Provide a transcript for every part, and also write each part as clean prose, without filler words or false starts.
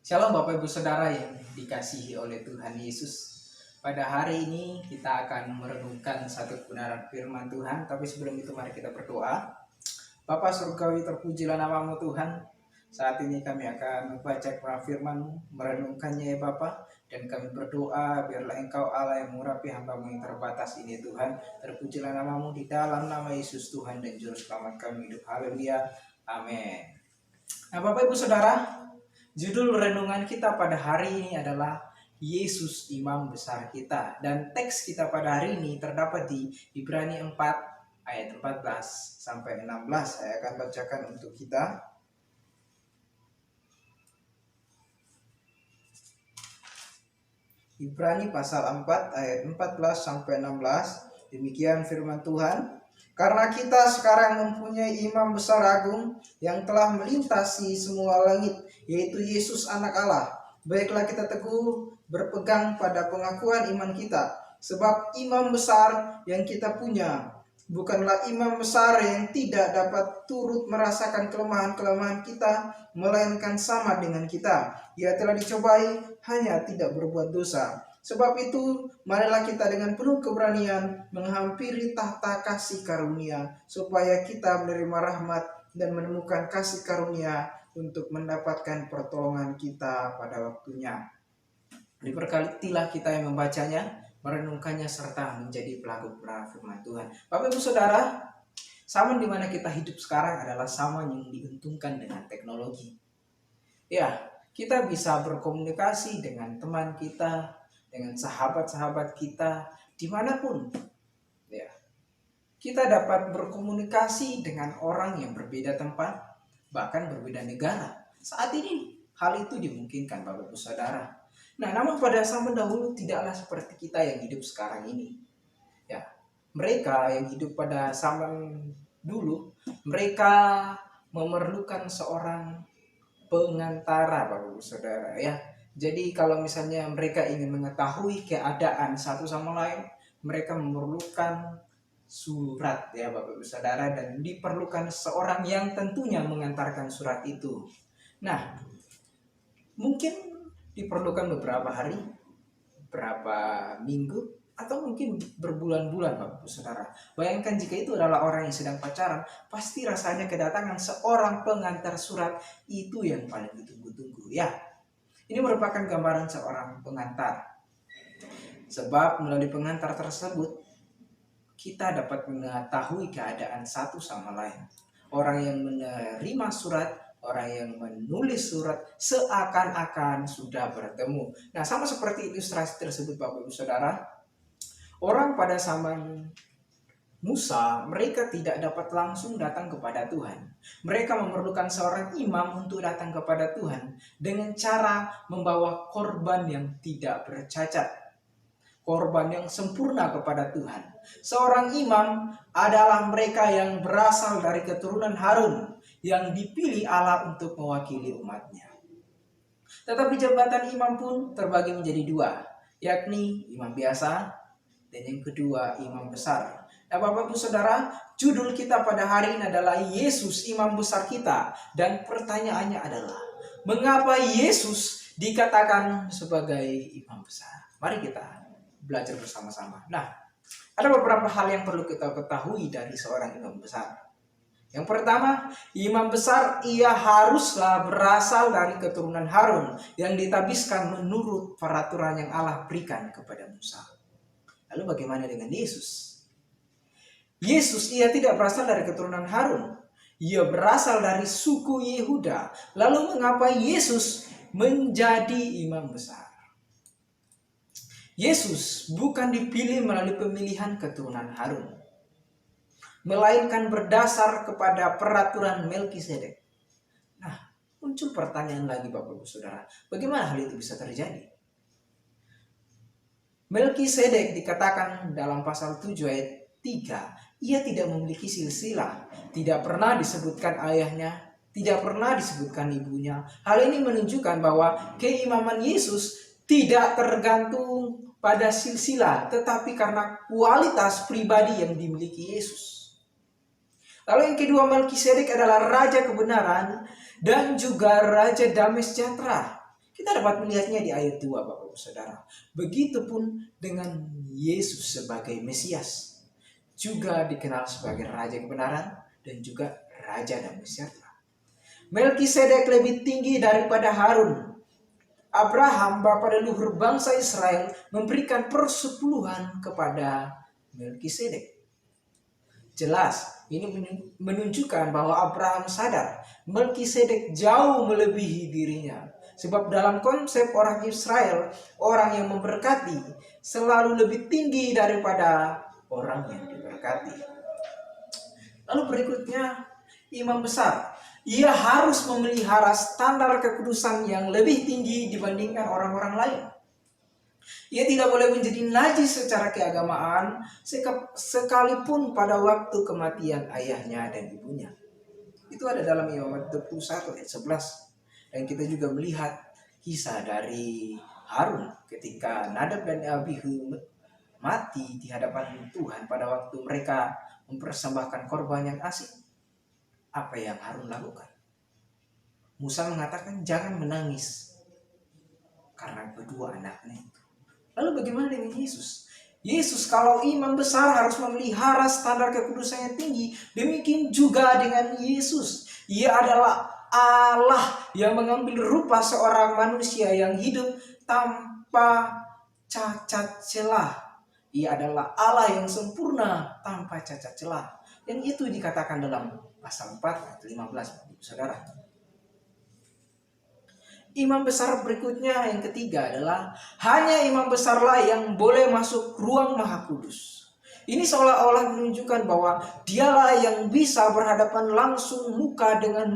Shalom Bapak Ibu Saudara yang dikasihi oleh Tuhan Yesus. Pada hari ini kita akan merenungkan satu kebenaran firman Tuhan. Tapi sebelum itu mari kita berdoa. Bapa Surgawi, terpujilah namamu Tuhan. Saat ini kami akan membaca firman-Mu, merenungkannya ya Bapa. Dan kami berdoa biarlah Engkau Allah yang mengurapi hamba-Mu yang terbatas ini Tuhan. Terpujilah namamu di dalam nama Yesus Tuhan dan Juru Selamat kami hidup. Haleluya. Amin. Nah Bapak Ibu Saudara, judul renungan kita pada hari ini adalah Yesus Imam Besar kita. Dan teks kita pada hari ini terdapat di Ibrani 4 ayat 14 sampai 16. Saya akan bacakan untuk kita. Ibrani pasal 4 ayat 14 sampai 16. Demikian firman Tuhan. Karena kita sekarang mempunyai imam besar agung yang telah melintasi semua langit, yaitu Yesus anak Allah. Baiklah kita teguh berpegang pada pengakuan iman kita. Sebab imam besar yang kita punya bukanlah imam besar yang tidak dapat turut merasakan kelemahan-kelemahan kita, melainkan sama dengan kita. Ia telah dicobai, hanya tidak berbuat dosa. Sebab itu, marilah kita dengan penuh keberanian menghampiri tahta kasih karunia, supaya kita menerima rahmat dan menemukan kasih karunia untuk mendapatkan pertolongan kita pada waktunya. Diberkatilah kita yang membacanya, merenungkannya, serta menjadi pelaku firman Tuhan. Bapak Ibu Saudara, zaman di mana kita hidup sekarang adalah zaman yang diuntungkan dengan teknologi. Ya, kita bisa berkomunikasi dengan teman kita, dengan sahabat-sahabat kita, dimanapun. Ya, kita dapat berkomunikasi dengan orang yang berbeda tempat, bahkan berbeda negara. Saat ini hal itu dimungkinkan Bapak Ibu Saudara. Nah, namun pada zaman dahulu tidaklah seperti kita yang hidup sekarang ini. Ya, mereka yang hidup pada zaman dulu, mereka memerlukan seorang pengantara Bapak Ibu Saudara ya. Jadi kalau misalnya mereka ingin mengetahui keadaan satu sama lain, mereka memerlukan surat ya Bapak Ibu Saudara, dan diperlukan seorang yang tentunya mengantarkan surat itu. Nah, mungkin diperlukan beberapa hari, beberapa minggu, atau mungkin berbulan-bulan Bapak Ibu Saudara. Bayangkan jika itu adalah orang yang sedang pacaran, pasti rasanya kedatangan seorang pengantar surat itu yang paling ditunggu-tunggu ya. Ini merupakan gambaran seorang pengantar. Sebab melalui pengantar tersebut kita dapat mengetahui keadaan satu sama lain. Orang yang menerima surat, orang yang menulis surat seakan-akan sudah bertemu. Nah, sama seperti ilustrasi tersebut Bapak Ibu Saudara, orang pada zaman Musa, mereka tidak dapat langsung datang kepada Tuhan. Mereka memerlukan seorang imam untuk datang kepada Tuhan dengan cara membawa korban yang tidak bercacat, korban yang sempurna kepada Tuhan. Seorang imam adalah mereka yang berasal dari keturunan Harun, yang dipilih Allah untuk mewakili umatnya. Tetapi jabatan imam pun terbagi menjadi dua, yakni imam biasa dan yang kedua imam besar. Nah Bapak Ibu Saudara, judul kita pada hari ini adalah Yesus Imam Besar kita. Dan pertanyaannya adalah, mengapa Yesus dikatakan sebagai imam besar? Mari kita belajar bersama-sama. Nah, ada beberapa hal yang perlu kita ketahui dari seorang imam besar. Yang pertama, imam besar ia haruslah berasal dari keturunan Harun yang ditabiskan menurut peraturan yang Allah berikan kepada Musa. Lalu bagaimana dengan Yesus? Yesus ia tidak berasal dari keturunan Harun. Ia berasal dari suku Yehuda. Lalu mengapa Yesus menjadi imam besar? Yesus bukan dipilih melalui pemilihan keturunan Harun, melainkan berdasar kepada peraturan Melkisedek. Nah, muncul pertanyaan lagi Bapak Ibu Saudara, bagaimana hal itu bisa terjadi? Melkisedek dikatakan dalam pasal 7 ayat 3, ia tidak memiliki silsilah, tidak pernah disebutkan ayahnya, tidak pernah disebutkan ibunya. Hal ini menunjukkan bahwa keimaman Yesus tidak tergantung pada silsilah, tetapi karena kualitas pribadi yang dimiliki Yesus. Lalu yang kedua, Melkisedek adalah raja kebenaran dan juga raja damai sejahtera. Kita dapat melihatnya di ayat 2, Bapak Ibu Saudara. Begitupun dengan Yesus sebagai Mesias, juga dikenal sebagai Raja kebenaran dan juga Raja damai sejahtera. Melkisedek lebih tinggi daripada Harun. Abraham, bapa leluhur bangsa Israel, memberikan persepuluhan kepada Melkisedek. Jelas, ini menunjukkan bahwa Abraham sadar Melkisedek jauh melebihi dirinya. Sebab dalam konsep orang Israel, orang yang memberkati selalu lebih tinggi daripada orang yang diberkati. Lalu berikutnya, imam besar. Ia harus memelihara standar kekudusan yang lebih tinggi dibandingkan orang-orang lain. Ia tidak boleh menjadi najis secara keagamaan sekalipun pada waktu kematian ayahnya dan ibunya. Itu ada dalam Imamat 21 ayat 11. Dan kita juga melihat kisah dari Harun ketika Nadab dan Abihu mati di hadapan Tuhan pada waktu mereka mempersembahkan korban yang asing. Apa yang Harun lakukan? Musa mengatakan jangan menangis karena kedua anaknya itu. Lalu bagaimana dengan Yesus? Yesus kalau imam besar harus memelihara standar kekudusan yang tinggi. Demikian juga dengan Yesus. Ia adalah Allah yang mengambil rupa seorang manusia yang hidup tanpa cacat celah. Ia adalah Allah yang sempurna tanpa cacat celah. Dan itu dikatakan dalam pasal 4 ayat 15, Saudara. Imam besar berikutnya yang ketiga adalah hanya imam besarlah yang boleh masuk ruang maha kudus. Ini seolah-olah menunjukkan bahwa dialah yang bisa berhadapan langsung muka dengan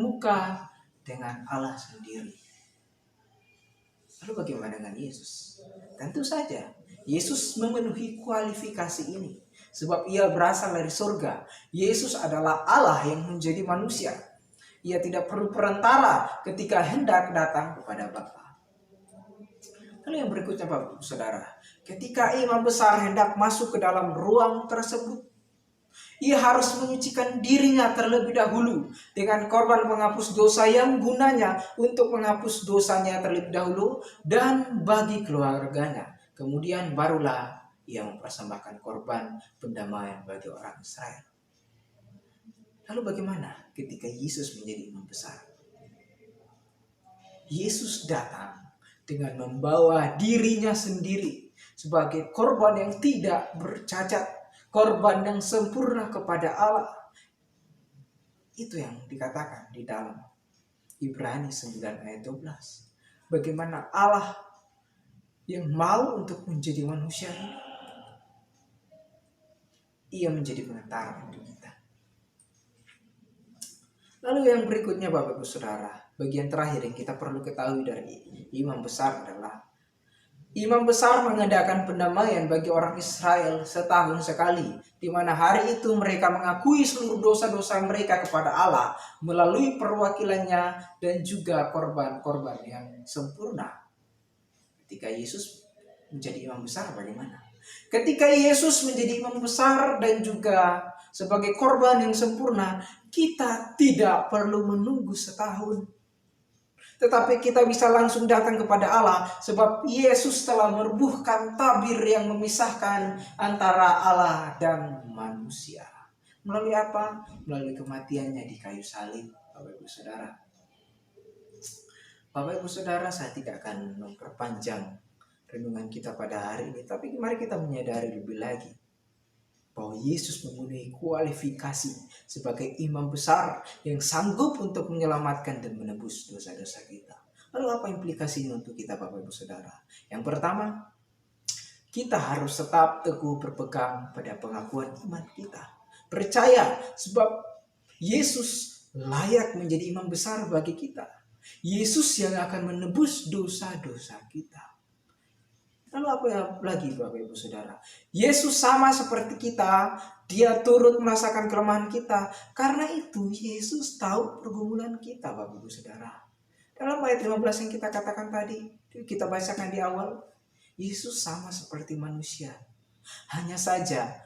Allah sendiri. Lalu bagaimana dengan Yesus? Tentu saja Yesus memenuhi kualifikasi ini. Sebab ia berasal dari surga. Yesus adalah Allah yang menjadi manusia. Ia tidak perlu perantara ketika hendak datang kepada Bapa. Lalu yang berikutnya Bapak Saudara, ketika imam besar hendak masuk ke dalam ruang tersebut, ia harus menyucikan dirinya terlebih dahulu dengan korban penghapus dosa yang gunanya untuk menghapus dosanya terlebih dahulu dan bagi keluarganya. Kemudian barulah ia mempersembahkan korban pendamaian bagi orang Israel. Lalu bagaimana ketika Yesus menjadi imam besar? Yesus datang dengan membawa dirinya sendiri sebagai korban yang tidak bercacat, korban yang sempurna kepada Allah. Itu yang dikatakan di dalam Ibrani 9 ayat 12. Bagaimana Allah yang mau untuk menjadi manusia, ia menjadi pengantara untuk kita. Lalu yang berikutnya Bapak Ibu Saudara, bagian terakhir yang kita perlu ketahui dari imam besar adalah imam besar mengadakan pendamaian bagi orang Israel setahun sekali, di mana hari itu mereka mengakui seluruh dosa-dosa mereka kepada Allah melalui perwakilannya dan juga korban-korban yang sempurna. Ketika Yesus menjadi imam besar bagaimana? Ketika Yesus menjadi imam besar dan juga sebagai korban yang sempurna, kita tidak perlu menunggu setahun. Tetapi kita bisa langsung datang kepada Allah sebab Yesus telah merubuhkan tabir yang memisahkan antara Allah dan manusia. Melalui apa? Melalui kematiannya di kayu salib, Bapak Ibu Saudara. Bapak Ibu Saudara, saya tidak akan memperpanjang renungan kita pada hari ini, tapi mari kita menyadari lebih lagi bahwa Yesus memenuhi kualifikasi sebagai imam besar yang sanggup untuk menyelamatkan dan menebus dosa-dosa kita. Lalu apa implikasinya untuk kita Bapak Ibu Saudara? Yang pertama, kita harus tetap teguh berpegang pada pengakuan iman kita. Percaya sebab Yesus layak menjadi imam besar bagi kita. Yesus yang akan menebus dosa-dosa kita. Lalu apa lagi Bapak Ibu Saudara? Yesus sama seperti kita, dia turut merasakan kelemahan kita. Karena itu Yesus tahu pergumulan kita Bapak Ibu Saudara. Dalam ayat 15 yang kita katakan tadi, kita bacakan di awal, Yesus sama seperti manusia. Hanya saja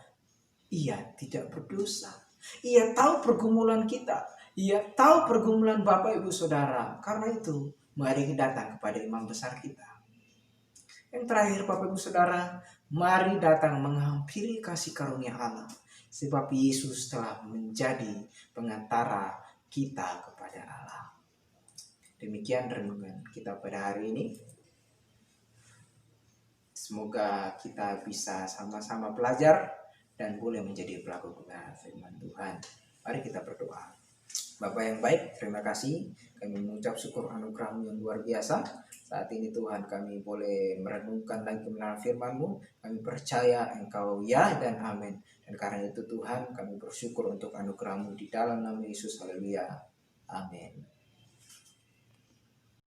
ia tidak berdosa. Ia tahu pergumulan kita. Ia tahu pergumulan Bapak Ibu Saudara. Karena itu mari datang kepada imam besar kita. Yang terakhir Bapak Ibu Saudara, mari datang menghampiri kasih karunia Allah. Sebab Yesus telah menjadi pengantara kita kepada Allah. Demikian renungan kita pada hari ini. Semoga kita bisa sama-sama belajar dan boleh menjadi pelaku benar firman Tuhan. Mari kita berdoa. Bapa yang baik, terima kasih. Kami mengucap syukur anugerah-Mu yang luar biasa. Saat ini Tuhan kami boleh merenungkan lagi kebenaran firman-Mu. Kami percaya Engkau ya dan amin. Dan karena itu Tuhan kami bersyukur untuk anugerah-Mu di dalam nama Yesus. Haleluya. Amin.